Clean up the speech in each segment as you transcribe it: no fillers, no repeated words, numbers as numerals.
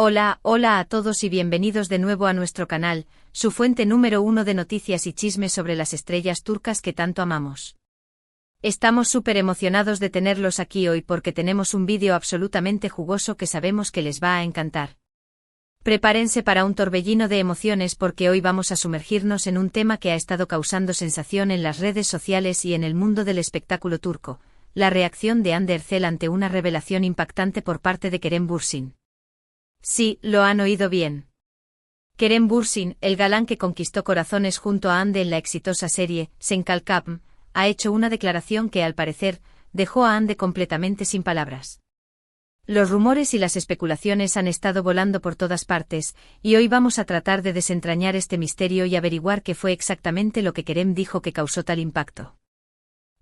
Hola a todos y bienvenidos de nuevo a nuestro canal, su fuente número 1 de noticias y chismes sobre las estrellas turcas que tanto amamos. Estamos súper emocionados de tenerlos aquí hoy porque tenemos un vídeo absolutamente jugoso que sabemos que les va a encantar. Prepárense para un torbellino de emociones porque hoy vamos a sumergirnos en un tema que ha estado causando sensación en las redes sociales y en el mundo del espectáculo turco, la reacción de Hande Erçel ante una revelación impactante por parte de Kerem Bürsin. Sí, lo han oído bien. Kerem Bürsin, el galán que conquistó corazones junto a Hande en la exitosa serie Senkalkapm, ha hecho una declaración que al parecer dejó a Hande completamente sin palabras. Los rumores y las especulaciones han estado volando por todas partes, y hoy vamos a tratar de desentrañar este misterio y averiguar qué fue exactamente lo que Kerem dijo que causó tal impacto.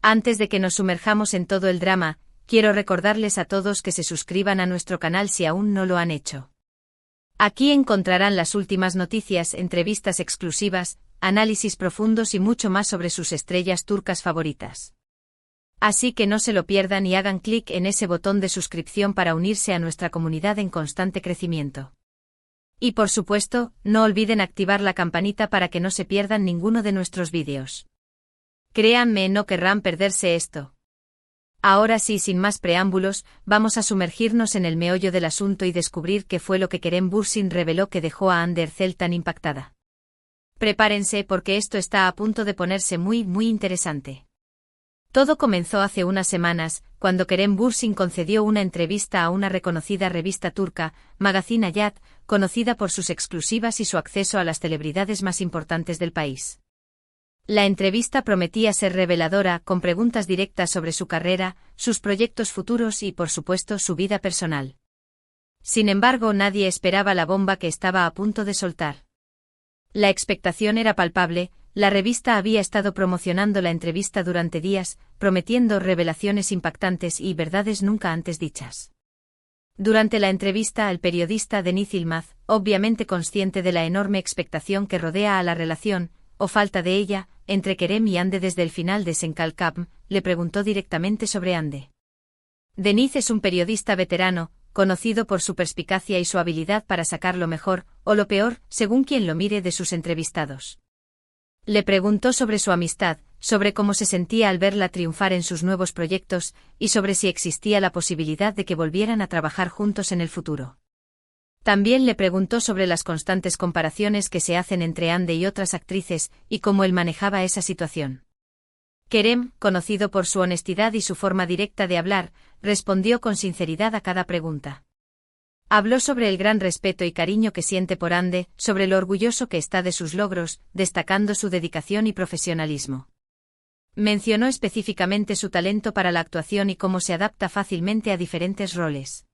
Antes de que nos sumerjamos en todo el drama, quiero recordarles a todos que se suscriban a nuestro canal si aún no lo han hecho. Aquí encontrarán las últimas noticias, entrevistas exclusivas, análisis profundos y mucho más sobre sus estrellas turcas favoritas. Así que no se lo pierdan y hagan clic en ese botón de suscripción para unirse a nuestra comunidad en constante crecimiento. Y por supuesto, no olviden activar la campanita para que no se pierdan ninguno de nuestros vídeos. Créanme, no querrán perderse esto. Ahora sí, sin más preámbulos, vamos a sumergirnos en el meollo del asunto y descubrir qué fue lo que Kerem Bürsin reveló que dejó a Hande Erçel tan impactada. Prepárense porque esto está a punto de ponerse muy interesante. Todo comenzó hace unas semanas, cuando Kerem Bürsin concedió una entrevista a una reconocida revista turca, Magazine Hayat, conocida por sus exclusivas y su acceso a las celebridades más importantes del país. La entrevista prometía ser reveladora, con preguntas directas sobre su carrera, sus proyectos futuros y, por supuesto, su vida personal. Sin embargo, nadie esperaba la bomba que estaba a punto de soltar. La expectación era palpable, la revista había estado promocionando la entrevista durante días, prometiendo revelaciones impactantes y verdades nunca antes dichas. Durante la entrevista, el periodista Deniz Yılmaz, obviamente consciente de la enorme expectación que rodea a la relación, o falta de ella, entre Kerem y Hande desde el final de Senkalkapm, le preguntó directamente sobre Hande. Deniz es un periodista veterano, conocido por su perspicacia y su habilidad para sacar lo mejor, o lo peor, según quien lo mire, de sus entrevistados. Le preguntó sobre su amistad, sobre cómo se sentía al verla triunfar en sus nuevos proyectos, y sobre si existía la posibilidad de que volvieran a trabajar juntos en el futuro. También le preguntó sobre las constantes comparaciones que se hacen entre Hande y otras actrices, y cómo él manejaba esa situación. Kerem, conocido por su honestidad y su forma directa de hablar, respondió con sinceridad a cada pregunta. Habló sobre el gran respeto y cariño que siente por Hande, sobre lo orgulloso que está de sus logros, destacando su dedicación y profesionalismo. Mencionó específicamente su talento para la actuación y cómo se adapta fácilmente a diferentes roles.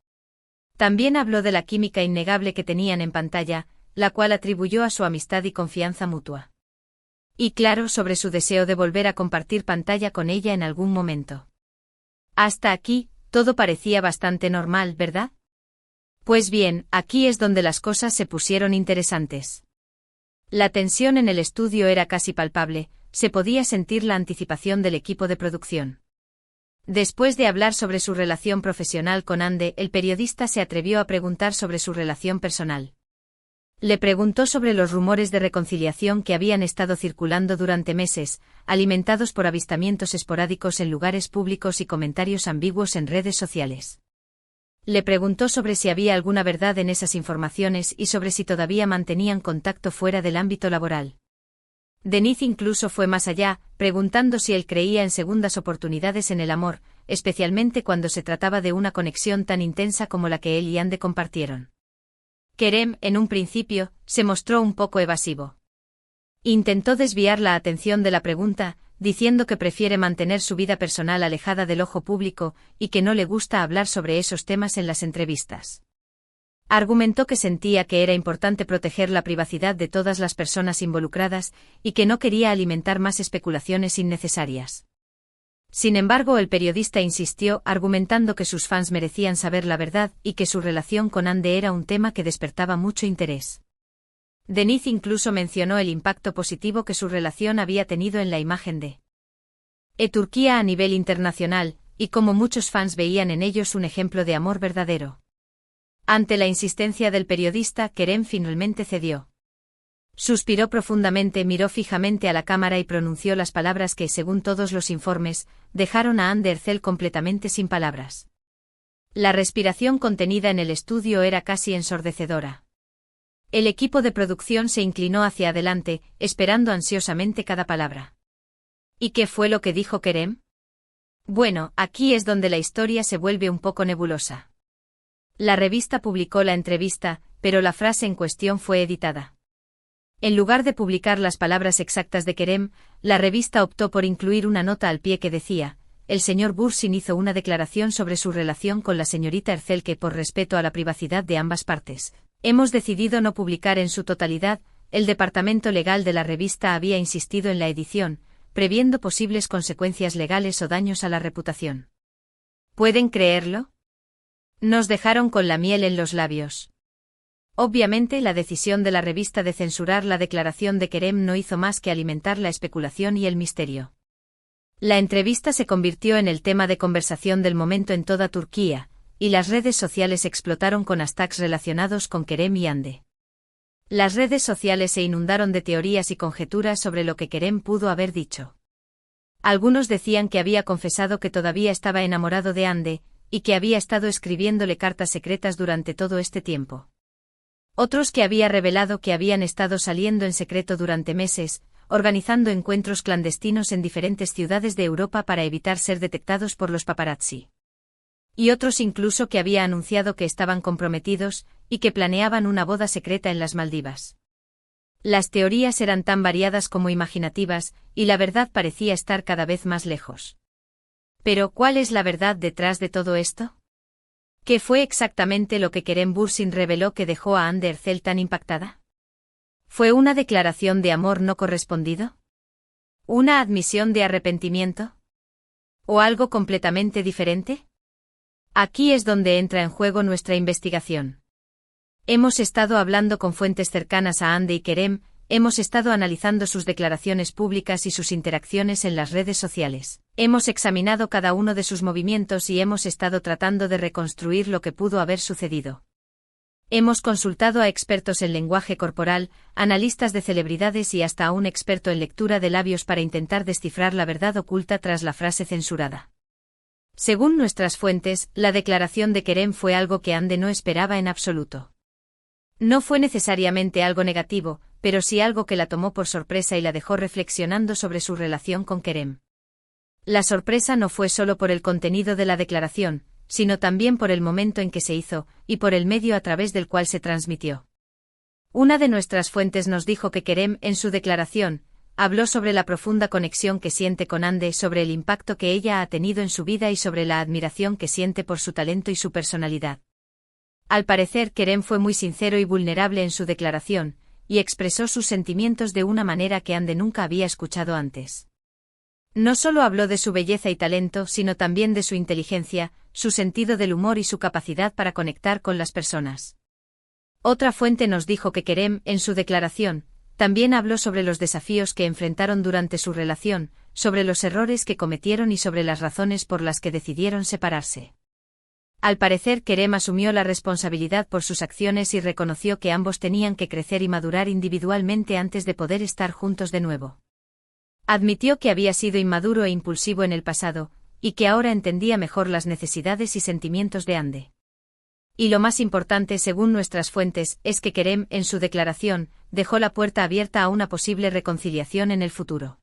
También habló de la química innegable que tenían en pantalla, la cual atribuyó a su amistad y confianza mutua. Y claro, sobre su deseo de volver a compartir pantalla con ella en algún momento. Hasta aquí, todo parecía bastante normal, ¿verdad? Pues bien, aquí es donde las cosas se pusieron interesantes. La tensión en el estudio era casi palpable, se podía sentir la anticipación del equipo de producción. Después de hablar sobre su relación profesional con Hande, el periodista se atrevió a preguntar sobre su relación personal. Le preguntó sobre los rumores de reconciliación que habían estado circulando durante meses, alimentados por avistamientos esporádicos en lugares públicos y comentarios ambiguos en redes sociales. Le preguntó sobre si había alguna verdad en esas informaciones y sobre si todavía mantenían contacto fuera del ámbito laboral. Deniz incluso fue más allá, preguntando si él creía en segundas oportunidades en el amor, especialmente cuando se trataba de una conexión tan intensa como la que él y Hande compartieron. Kerem, en un principio, se mostró un poco evasivo. Intentó desviar la atención de la pregunta, diciendo que prefiere mantener su vida personal alejada del ojo público y que no le gusta hablar sobre esos temas en las entrevistas. Argumentó que sentía que era importante proteger la privacidad de todas las personas involucradas y que no quería alimentar más especulaciones innecesarias. Sin embargo, el periodista insistió, argumentando que sus fans merecían saber la verdad y que su relación con Hande era un tema que despertaba mucho interés. Deniz incluso mencionó el impacto positivo que su relación había tenido en la imagen de Turquía a nivel internacional, y cómo muchos fans veían en ellos un ejemplo de amor verdadero. Ante la insistencia del periodista, Kerem finalmente cedió. Suspiró profundamente, miró fijamente a la cámara y pronunció las palabras que, según todos los informes, dejaron a Hande Erçel completamente sin palabras. La respiración contenida en el estudio era casi ensordecedora. El equipo de producción se inclinó hacia adelante, esperando ansiosamente cada palabra. ¿Y qué fue lo que dijo Kerem? Bueno, aquí es donde la historia se vuelve un poco nebulosa. La revista publicó la entrevista, pero la frase en cuestión fue editada. En lugar de publicar las palabras exactas de Kerem, la revista optó por incluir una nota al pie que decía: el señor Bursin hizo una declaración sobre su relación con la señorita Erçel que, por respeto a la privacidad de ambas partes, hemos decidido no publicar en su totalidad. El departamento legal de la revista había insistido en la edición, previendo posibles consecuencias legales o daños a la reputación. ¿Pueden creerlo? Nos dejaron con la miel en los labios. Obviamente, la decisión de la revista de censurar la declaración de Kerem no hizo más que alimentar la especulación y el misterio. La entrevista se convirtió en el tema de conversación del momento en toda Turquía, y las redes sociales explotaron con hashtags relacionados con Kerem y Hande. Las redes sociales se inundaron de teorías y conjeturas sobre lo que Kerem pudo haber dicho. Algunos decían que había confesado que todavía estaba enamorado de Hande, y que había estado escribiéndole cartas secretas durante todo este tiempo. Otros que había revelado que habían estado saliendo en secreto durante meses, organizando encuentros clandestinos en diferentes ciudades de Europa para evitar ser detectados por los paparazzi. Y otros incluso que había anunciado que estaban comprometidos, y que planeaban una boda secreta en las Maldivas. Las teorías eran tan variadas como imaginativas, y la verdad parecía estar cada vez más lejos. Pero, ¿cuál es la verdad detrás de todo esto? ¿Qué fue exactamente lo que Kerem Bürsin reveló que dejó a Hande Erçel tan impactada? ¿Fue una declaración de amor no correspondido? ¿Una admisión de arrepentimiento? ¿O algo completamente diferente? Aquí es donde entra en juego nuestra investigación. Hemos estado hablando con fuentes cercanas a Hande y Kerem, hemos estado analizando sus declaraciones públicas y sus interacciones en las redes sociales. Hemos examinado cada uno de sus movimientos y hemos estado tratando de reconstruir lo que pudo haber sucedido. Hemos consultado a expertos en lenguaje corporal, analistas de celebridades y hasta a un experto en lectura de labios para intentar descifrar la verdad oculta tras la frase censurada. Según nuestras fuentes, la declaración de Kerem fue algo que Hande no esperaba en absoluto. No fue necesariamente algo negativo, pero sí algo que la tomó por sorpresa y la dejó reflexionando sobre su relación con Kerem. La sorpresa no fue solo por el contenido de la declaración, sino también por el momento en que se hizo, y por el medio a través del cual se transmitió. Una de nuestras fuentes nos dijo que Kerem, en su declaración, habló sobre la profunda conexión que siente con Hande, sobre el impacto que ella ha tenido en su vida y sobre la admiración que siente por su talento y su personalidad. Al parecer, Kerem fue muy sincero y vulnerable en su declaración, y expresó sus sentimientos de una manera que Hande nunca había escuchado antes. No solo habló de su belleza y talento, sino también de su inteligencia, su sentido del humor y su capacidad para conectar con las personas. Otra fuente nos dijo que Kerem, en su declaración, también habló sobre los desafíos que enfrentaron durante su relación, sobre los errores que cometieron y sobre las razones por las que decidieron separarse. Al parecer, Kerem asumió la responsabilidad por sus acciones y reconoció que ambos tenían que crecer y madurar individualmente antes de poder estar juntos de nuevo. Admitió que había sido inmaduro e impulsivo en el pasado, y que ahora entendía mejor las necesidades y sentimientos de Hande. Y lo más importante, según nuestras fuentes, es que Kerem, en su declaración, dejó la puerta abierta a una posible reconciliación en el futuro.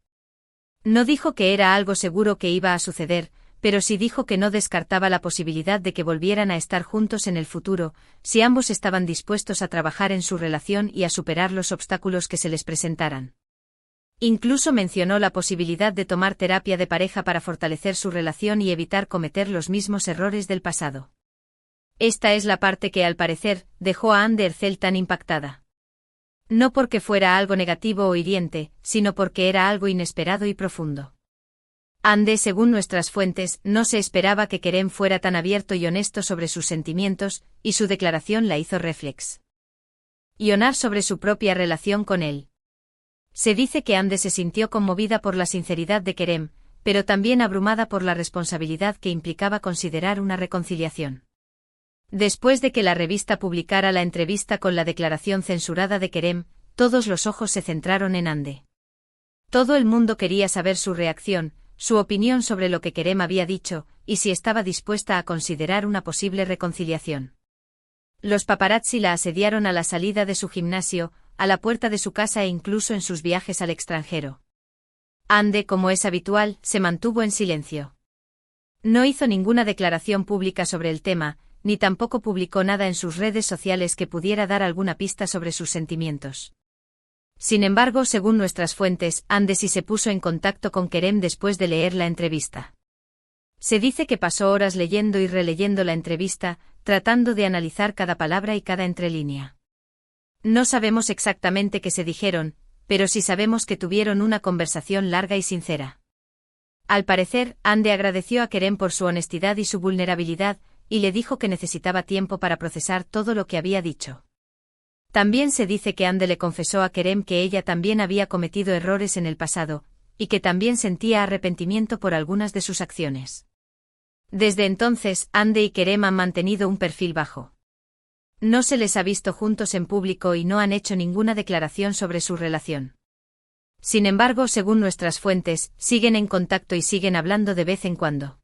No dijo que era algo seguro que iba a suceder, pero sí dijo que no descartaba la posibilidad de que volvieran a estar juntos en el futuro, si ambos estaban dispuestos a trabajar en su relación y a superar los obstáculos que se les presentaran. Incluso mencionó la posibilidad de tomar terapia de pareja para fortalecer su relación y evitar cometer los mismos errores del pasado. Esta es la parte que, al parecer, dejó a Hande Erçel tan impactada. No porque fuera algo negativo o hiriente, sino porque era algo inesperado y profundo. Hande, según nuestras fuentes, no se esperaba que Kerem fuera tan abierto y honesto sobre sus sentimientos, y su declaración la hizo reflexionar sobre su propia relación con él. Se dice que Hande se sintió conmovida por la sinceridad de Kerem, pero también abrumada por la responsabilidad que implicaba considerar una reconciliación. Después de que la revista publicara la entrevista con la declaración censurada de Kerem, todos los ojos se centraron en Hande. Todo el mundo quería saber su reacción, su opinión sobre lo que Kerem había dicho, y si estaba dispuesta a considerar una posible reconciliación. Los paparazzi la asediaron a la salida de su gimnasio, a la puerta de su casa e incluso en sus viajes al extranjero. Hande, como es habitual, se mantuvo en silencio. No hizo ninguna declaración pública sobre el tema, ni tampoco publicó nada en sus redes sociales que pudiera dar alguna pista sobre sus sentimientos. Sin embargo, según nuestras fuentes, Hande sí se puso en contacto con Kerem después de leer la entrevista. Se dice que pasó horas leyendo y releyendo la entrevista, tratando de analizar cada palabra y cada entrelínea. No sabemos exactamente qué se dijeron, pero sí sabemos que tuvieron una conversación larga y sincera. Al parecer, Hande agradeció a Kerem por su honestidad y su vulnerabilidad, y le dijo que necesitaba tiempo para procesar todo lo que había dicho. También se dice que Hande le confesó a Kerem que ella también había cometido errores en el pasado, y que también sentía arrepentimiento por algunas de sus acciones. Desde entonces, Hande y Kerem han mantenido un perfil bajo. No se les ha visto juntos en público y no han hecho ninguna declaración sobre su relación. Sin embargo, según nuestras fuentes, siguen en contacto y siguen hablando de vez en cuando.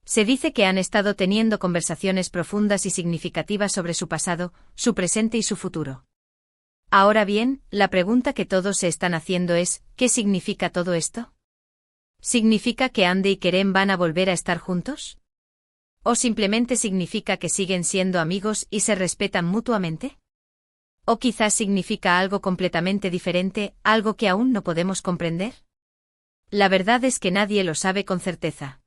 Se dice que han estado teniendo conversaciones profundas y significativas sobre su pasado, su presente y su futuro. Ahora bien, la pregunta que todos se están haciendo es, ¿qué significa todo esto? ¿Significa que Hande y Kerem van a volver a estar juntos? ¿O simplemente significa que siguen siendo amigos y se respetan mutuamente? ¿O quizás significa algo completamente diferente, algo que aún no podemos comprender? La verdad es que nadie lo sabe con certeza.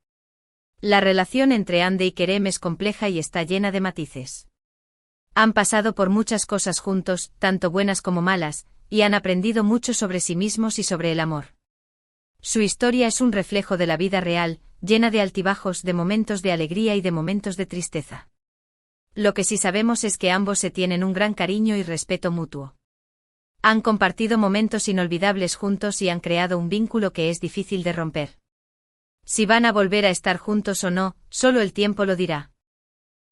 La relación entre Hande y Kerem es compleja y está llena de matices. Han pasado por muchas cosas juntos, tanto buenas como malas, y han aprendido mucho sobre sí mismos y sobre el amor. Su historia es un reflejo de la vida real, llena de altibajos, de momentos de alegría y de momentos de tristeza. Lo que sí sabemos es que ambos se tienen un gran cariño y respeto mutuo. Han compartido momentos inolvidables juntos y han creado un vínculo que es difícil de romper. Si van a volver a estar juntos o no, solo el tiempo lo dirá.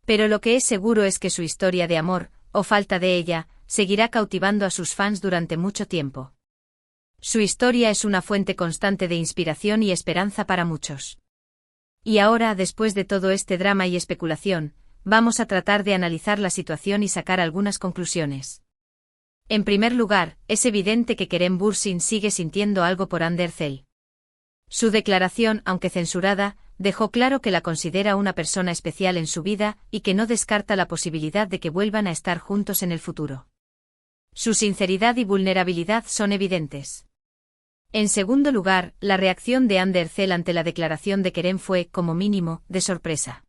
Pero lo que es seguro es que su historia de amor, o falta de ella, seguirá cautivando a sus fans durante mucho tiempo. Su historia es una fuente constante de inspiración y esperanza para muchos. Y ahora, después de todo este drama y especulación, vamos a tratar de analizar la situación y sacar algunas conclusiones. En primer lugar, es evidente que Kerem Bürsin sigue sintiendo algo por Hande Erçel. Su declaración, aunque censurada, dejó claro que la considera una persona especial en su vida y que no descarta la posibilidad de que vuelvan a estar juntos en el futuro. Su sinceridad y vulnerabilidad son evidentes. En segundo lugar, la reacción de Hande Erçel ante la declaración de Kerem fue, como mínimo, de sorpresa.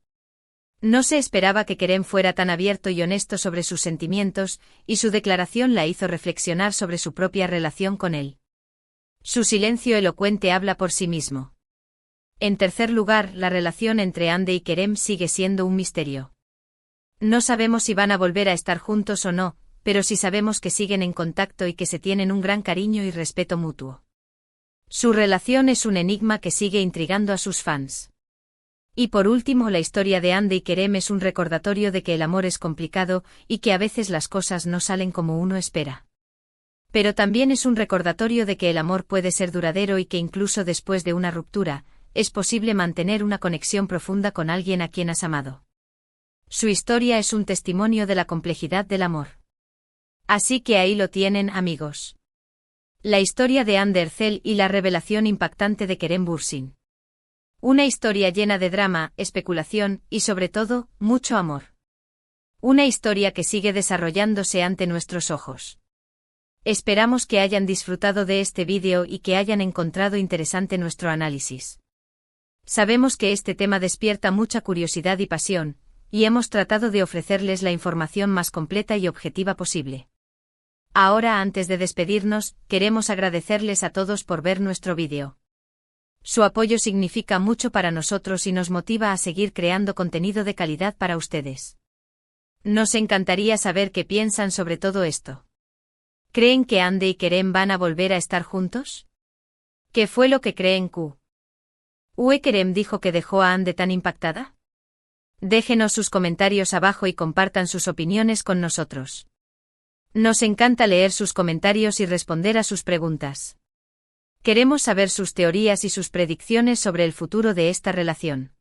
No se esperaba que Kerem fuera tan abierto y honesto sobre sus sentimientos, y su declaración la hizo reflexionar sobre su propia relación con él. Su silencio elocuente habla por sí mismo. En tercer lugar, la relación entre Hande y Kerem sigue siendo un misterio. No sabemos si van a volver a estar juntos o no, pero sí sabemos que siguen en contacto y que se tienen un gran cariño y respeto mutuo. Su relación es un enigma que sigue intrigando a sus fans. Y por último, la historia de Hande y Kerem es un recordatorio de que el amor es complicado y que a veces las cosas no salen como uno espera. Pero también es un recordatorio de que el amor puede ser duradero y que incluso después de una ruptura, es posible mantener una conexión profunda con alguien a quien has amado. Su historia es un testimonio de la complejidad del amor. Así que ahí lo tienen, amigos. La historia de Hande Erçel y la revelación impactante de Kerem Bürsin. Una historia llena de drama, especulación y sobre todo, mucho amor. Una historia que sigue desarrollándose ante nuestros ojos. Esperamos que hayan disfrutado de este vídeo y que hayan encontrado interesante nuestro análisis. Sabemos que este tema despierta mucha curiosidad y pasión, y hemos tratado de ofrecerles la información más completa y objetiva posible. Ahora, antes de despedirnos, queremos agradecerles a todos por ver nuestro vídeo. Su apoyo significa mucho para nosotros y nos motiva a seguir creando contenido de calidad para ustedes. Nos encantaría saber qué piensan sobre todo esto. ¿Creen que Hande y Kerem van a volver a estar juntos? ¿Qué fue lo que creen Kerem dijo que dejó a Hande tan impactada? Déjenos sus comentarios abajo y compartan sus opiniones con nosotros. Nos encanta leer sus comentarios y responder a sus preguntas. Queremos saber sus teorías y sus predicciones sobre el futuro de esta relación.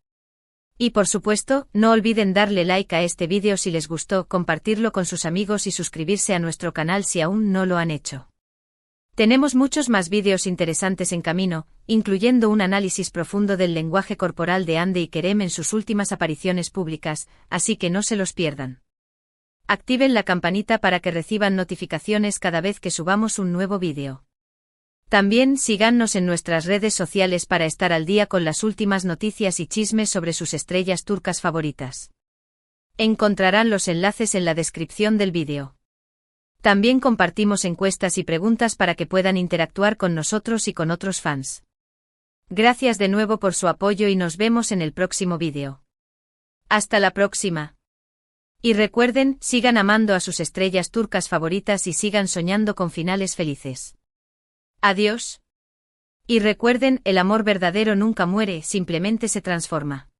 Y por supuesto, no olviden darle like a este vídeo si les gustó, compartirlo con sus amigos y suscribirse a nuestro canal si aún no lo han hecho. Tenemos muchos más vídeos interesantes en camino, incluyendo un análisis profundo del lenguaje corporal de Hande y Kerem en sus últimas apariciones públicas, así que no se los pierdan. Activen la campanita para que reciban notificaciones cada vez que subamos un nuevo vídeo. También síganos en nuestras redes sociales para estar al día con las últimas noticias y chismes sobre sus estrellas turcas favoritas. Encontrarán los enlaces en la descripción del vídeo. También compartimos encuestas y preguntas para que puedan interactuar con nosotros y con otros fans. Gracias de nuevo por su apoyo y nos vemos en el próximo vídeo. Hasta la próxima. Y recuerden, sigan amando a sus estrellas turcas favoritas y sigan soñando con finales felices. Adiós. Y recuerden, el amor verdadero nunca muere, simplemente se transforma.